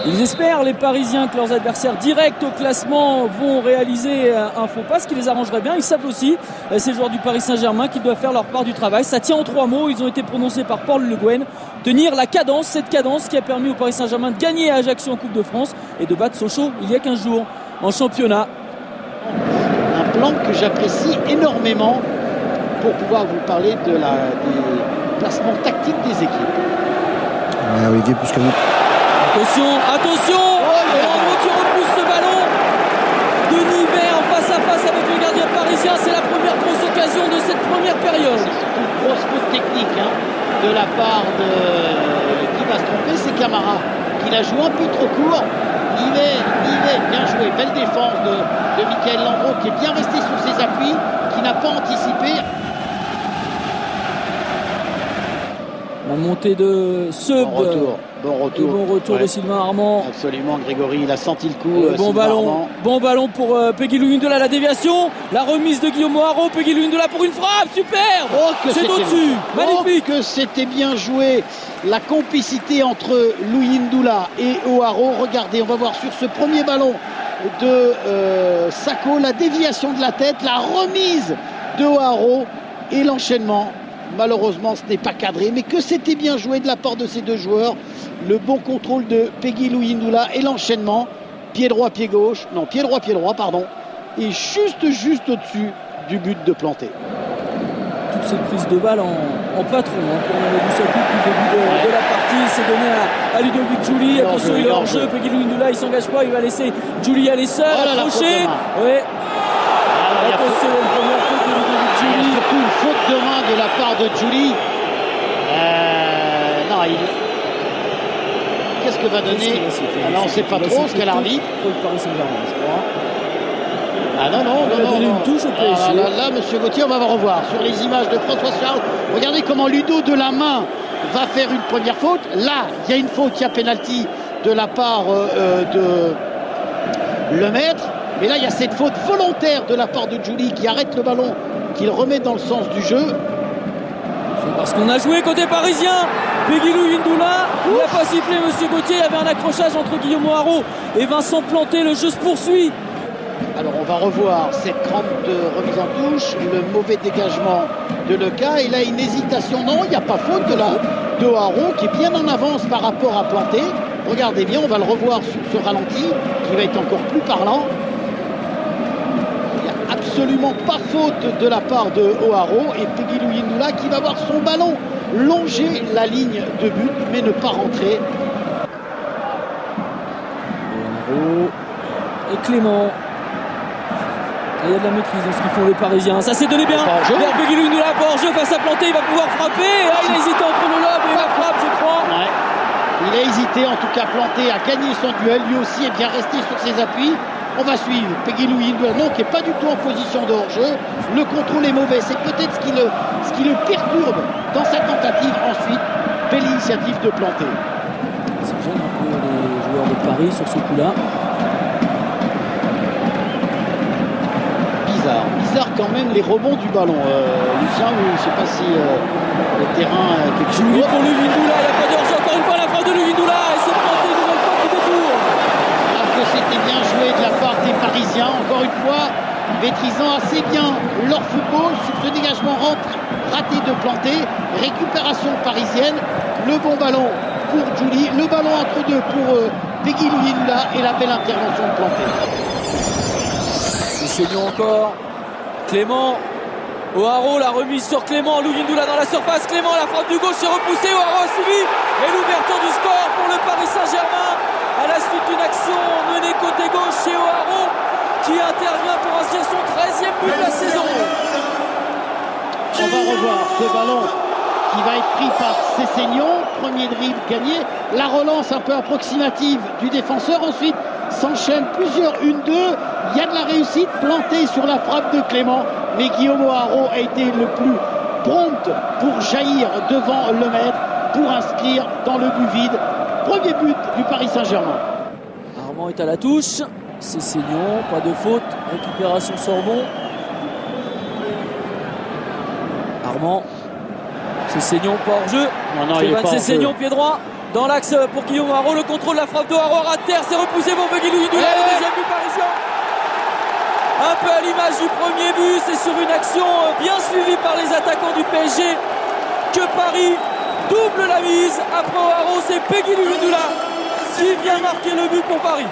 Ils espèrent, les Parisiens, que leurs adversaires directs au classement vont réaliser un faux pas, ce qui les arrangerait bien. Ils savent aussi, ces joueurs du Paris Saint-Germain, qu'ils doivent faire leur part du travail. Ça tient en 3 mots, ils ont été prononcés par Paul Le Guen. Tenir la cadence, cette cadence qui a permis au Paris Saint-Germain de gagner à Ajaccio en Coupe de France et de battre Sochaux il y a 15 jours en championnat. Un plan que j'apprécie énormément pour pouvoir vous parler des placements tactiques des équipes. Ouais, Olivier, plus que nous. Attention qui repousse ce ballon de Nivet en face à face avec le gardien parisien. C'est la première grosse occasion de cette première période. C'est surtout une grosse faute technique de la part de qui va se tromper, c'est Camara qui la joue un peu trop court. Nivet, bien joué, belle défense de Michael Landreau qui est bien resté sur ses appuis, qui n'a pas anticipé. La montée de Seub. Bon retour de Sylvain Armand. Absolument, Grégory, il a senti le coup. Bon ballon pour Peggy Louindola, la déviation. La remise de Guillaume O'Haraud. Peggy Louindola pour une frappe, super. C'est au-dessus, magnifique. Que c'était bien joué. La complicité entre Louindola et O'Haraud. Regardez, on va voir sur ce premier ballon de Sakho, la déviation de la tête, la remise de O'Haraud et l'enchaînement. Malheureusement, ce n'est pas cadré, mais que c'était bien joué de la part de ces deux joueurs. Le bon contrôle de Peggy Louindola et l'enchaînement. Pied droit, pied gauche. Non, pied droit, pardon. Et juste au-dessus du but de Planté. Toute cette prise de balle en patron pour Mamadou Sakho qui début de la partie. Il s'est donné à Ludovic Giuli. Attention, il est hors jeu. Peggy Louindola, il ne s'engage pas. Il va laisser Giuli aller seul, accroché. Attention, une première faute de Ludovic Giuli. Surtout une faute de main de la part de Giuli. Qu'est-ce que va donner? On ne sait pas trop ce qu'elle arbitre. Pour le Paris Saint-Germain, je crois. Non. Il a donné une touche au PSG. Là, monsieur Gauthier, on va revoir sur les images de François Charles. Regardez comment Ludo de la main va faire une première faute. Là, il y a une faute, il y a pénalty de la part de Lemaître. Mais là, il y a cette faute volontaire de la part de Giuli qui arrête le ballon, qui le remet dans le sens du jeu. C'est parce qu'on a joué côté parisien. Peggy Louindola, il n'a pas sifflé, monsieur Gauthier. Il y avait un accrochage entre Guillaume O'Haraud et Vincent Planté. Le jeu se poursuit. Alors, on va revoir cette crampe de remise en touche, le mauvais dégagement de Leca. Et là, une hésitation. Non, il n'y a pas faute de O'Haraud qui est bien en avance par rapport à Planté. Regardez bien, on va le revoir sur ce ralenti qui va être encore plus parlant. Absolument pas faute de la part de O'Haraud et Peggy Louindola qui va voir son ballon longer la ligne de but mais ne pas rentrer. O'Haraud et Clément. Il y a de la maîtrise dans ce qu'ils font les Parisiens. Ça s'est donné bien. Vers Peggy Louindola, pas hors jeu face à Planté. Il va pouvoir frapper. Là, il a hésité entre le lob et la frappe, je crois. Ouais. Il a hésité, en tout cas Planté a gagné son duel. Lui aussi est bien resté sur ses appuis. On va suivre Peggy Louindola, non, qui n'est pas du tout en position de hors-jeu. Le contrôle est mauvais. C'est peut-être ce qui le perturbe dans sa tentative. Ensuite, belle initiative de Planté. Ça gêne un peu les joueurs de Paris sur ce coup-là. Bizarre quand même les rebonds du ballon. Lucien, je ne sais pas si le terrain quelque chose. Giuli pour Louindola, il n'y a pas de hors-jeu. Encore une fois, la frappe de Louindola. Et c'est Planté une nouvelle fois qui détourne. Que c'était bien joué de la part des Parisiens, encore une fois, maîtrisant assez bien leur football sur ce dégagement raté de Planté, récupération parisienne, le bon ballon pour Giuli, le ballon entre deux pour Peggy Louindola et la belle intervention de Planté. Essayons encore. Clément. O'Haraud, la remise sur Clément. Louindola dans la surface. Clément, la frappe du gauche est repoussée. O'Haraud a suivi. Et l'ouverture du score pour le Paris Saint-Germain. À la suite d'une action menée côté gauche chez O'Haraud qui intervient pour inscrire son 13e but de la saison. On va revoir ce ballon qui va être pris par Cessignon. Premier dribble gagné. La relance un peu approximative du défenseur. Ensuite s'enchaînent plusieurs 1-2. Il y a de la réussite. Planté sur la frappe de Clément. Mais Guillaume O'Haraud a été le plus prompt pour jaillir devant Lemaître pour inscrire dans le but vide. Premier but du Paris Saint-Germain. Armand est à la touche. Cessignon, pas de faute. Récupération Sorbon. Armand. Cessignon, pas hors jeu. Non, il est pas hors jeu. Cessignon, pied droit. dans l'axe pour Guillaume Haro. Le contrôle, la frappe de Haro à terre, c'est repoussé pour Pegguy Louindoula, le deuxième but parisien. Un peu à l'image du premier but, c'est sur une action bien suivie par les attaquants du PSG que Paris double la mise. Après Haro, c'est Pegguy Louindoula qui vient marquer le but pour Paris.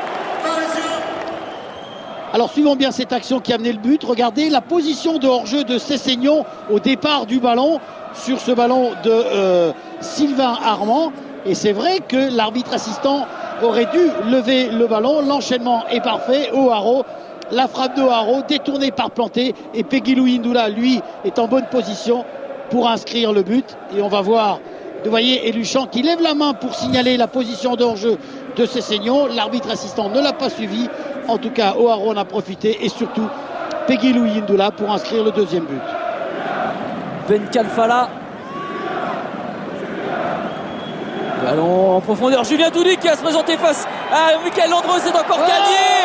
Alors suivons bien cette action qui a amené le but. Regardez la position de hors-jeu de Sessegnon au départ du ballon, sur ce ballon de Sylvain Armand. Et c'est vrai que l'arbitre assistant aurait dû lever le ballon. L'enchaînement est parfait. O'Haro, la frappe de O'Haro détournée par Planté. Et Pegguy Louindoula, lui, est en bonne position pour inscrire le but. Et on va voir, vous voyez, Eluchan qui lève la main pour signaler la position de hors-jeu de Sessegnon. L'arbitre assistant ne l'a pas suivi. En tout cas, O'Haro en a profité. Et surtout, Pegguy Louindoula pour inscrire le deuxième but. Ben Kalfala. Ballon en profondeur. Julien Toudy qui a se présenté face à Michael Landreau. C'est encore gagné.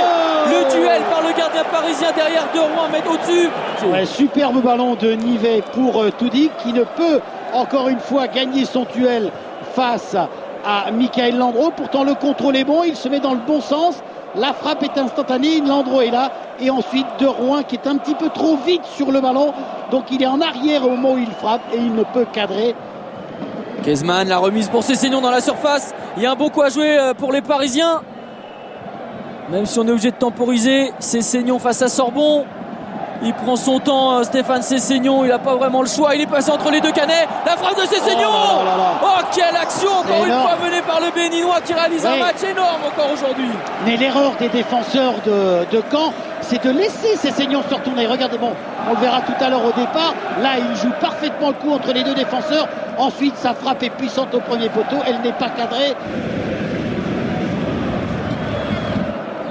Le duel par le gardien parisien derrière De Rouen, mais au-dessus. Ouais, superbe ballon de Nivet pour Toudy qui ne peut encore une fois gagner son duel face à Michael Landreau. Pourtant le contrôle est bon, il se met dans le bon sens. La frappe est instantanée, Landreau est là. Et ensuite De Rouen qui est un petit peu trop vite sur le ballon. Donc il est en arrière au moment où il frappe et il ne peut cadrer. Kezman, la remise pour Sessegnon dans la surface. Il y a un beau coup à jouer pour les Parisiens. Même si on est obligé de temporiser. Sessegnon face à Sorbon. Il prend son temps, Stéphane Sessegnon. Il n'a pas vraiment le choix. Il est passé entre les deux canets. La frappe de Sessegnon. Oh, quelle action encore une fois menée par le Béninois qui réalise un match énorme encore aujourd'hui. Mais l'erreur des défenseurs de Caen, c'est de laisser Sessegnon se retourner. Regardez, bon, on le verra tout à l'heure au départ. Là, il joue parfaitement le coup entre les deux défenseurs. Ensuite, sa frappe est puissante au premier poteau. Elle n'est pas cadrée.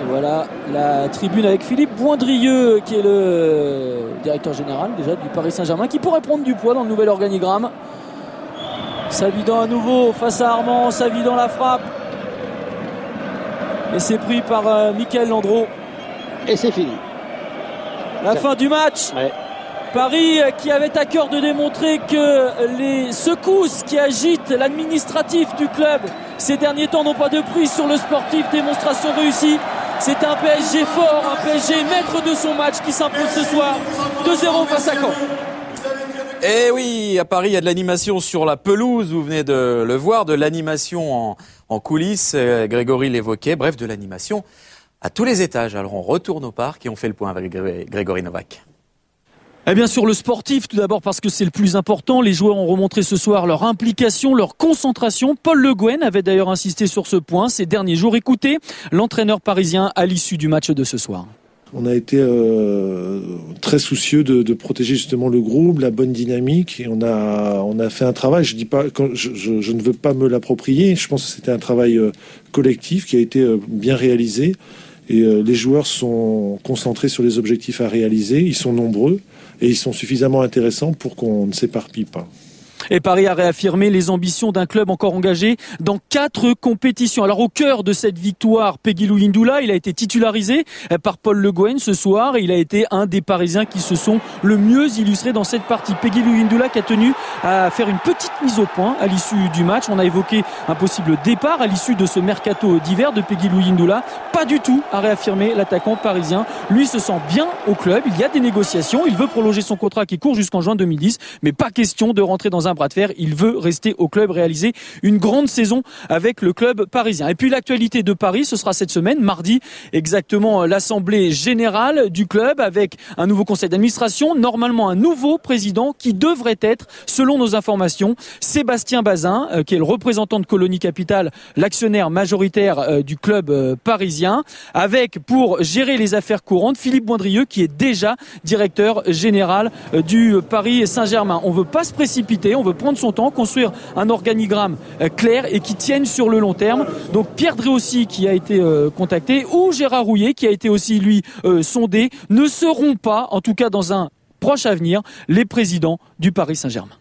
Voilà la tribune avec Philippe Boindrieux qui est le directeur général déjà du Paris Saint-Germain qui pourrait prendre du poids dans le nouvel organigramme. Savidan à nouveau face à Armand, Savidan la frappe et c'est pris par Michael Landreau. Et c'est fini. La fin du match. Ouais. Paris qui avait à cœur de démontrer que les secousses qui agitent l'administratif du club ces derniers temps n'ont pas de prise sur le sportif. Démonstration réussie. C'est un PSG fort, un PSG maître de son match qui s'impose ce soir 2-0 face à Caen. Et oui, à Paris, il y a de l'animation sur la pelouse, vous venez de le voir, de l'animation en coulisses, Grégory l'évoquait, bref, de l'animation à tous les étages. Alors on retourne au parc et on fait le point avec Grégory Novak. Eh bien sur le sportif, tout d'abord parce que c'est le plus important. Les joueurs ont remontré ce soir leur implication, leur concentration. Paul Le Guen avait d'ailleurs insisté sur ce point ces derniers jours. Écoutez l'entraîneur parisien à l'issue du match de ce soir. On a été très soucieux de protéger justement le groupe, la bonne dynamique, et on a fait un travail. Je dis pas, je ne veux pas me l'approprier. Je pense que c'était un travail collectif qui a été bien réalisé. Et les joueurs sont concentrés sur les objectifs à réaliser. Ils sont nombreux et ils sont suffisamment intéressants pour qu'on ne s'éparpille pas. Et Paris a réaffirmé les ambitions d'un club encore engagé dans 4 compétitions. Alors au cœur de cette victoire, Pegguy Louindoula, il a été titularisé par Paul Le Guen ce soir. Et il a été un des Parisiens qui se sont le mieux illustrés dans cette partie. Pegguy Louindoula qui a tenu à faire une petite mise au point à l'issue du match. On a évoqué un possible départ à l'issue de ce mercato d'hiver de Pegguy Louindoula. Pas du tout, a réaffirmé l'attaquant parisien. Lui se sent bien au club. Il y a des négociations. Il veut prolonger son contrat qui court jusqu'en juin 2010. Mais pas question de rentrer dans un bras de fer. Il veut rester au club, réaliser une grande saison avec le club parisien. Et puis l'actualité de Paris, ce sera cette semaine, mardi, exactement l'assemblée générale du club avec un nouveau conseil d'administration, normalement un nouveau président qui devrait être, selon nos informations, Sébastien Bazin, qui est le représentant de Colonie Capital, l'actionnaire majoritaire du club parisien, avec pour gérer les affaires courantes, Philippe Boindrieux, qui est déjà directeur général du Paris Saint-Germain. On veut pas se précipiter, on veut prendre son temps, construire un organigramme clair et qui tienne sur le long terme. Donc Pierre Dréossi qui a été contacté ou Gérard Rouillet qui a été aussi lui sondé ne seront pas, en tout cas dans un proche avenir, les présidents du Paris Saint-Germain.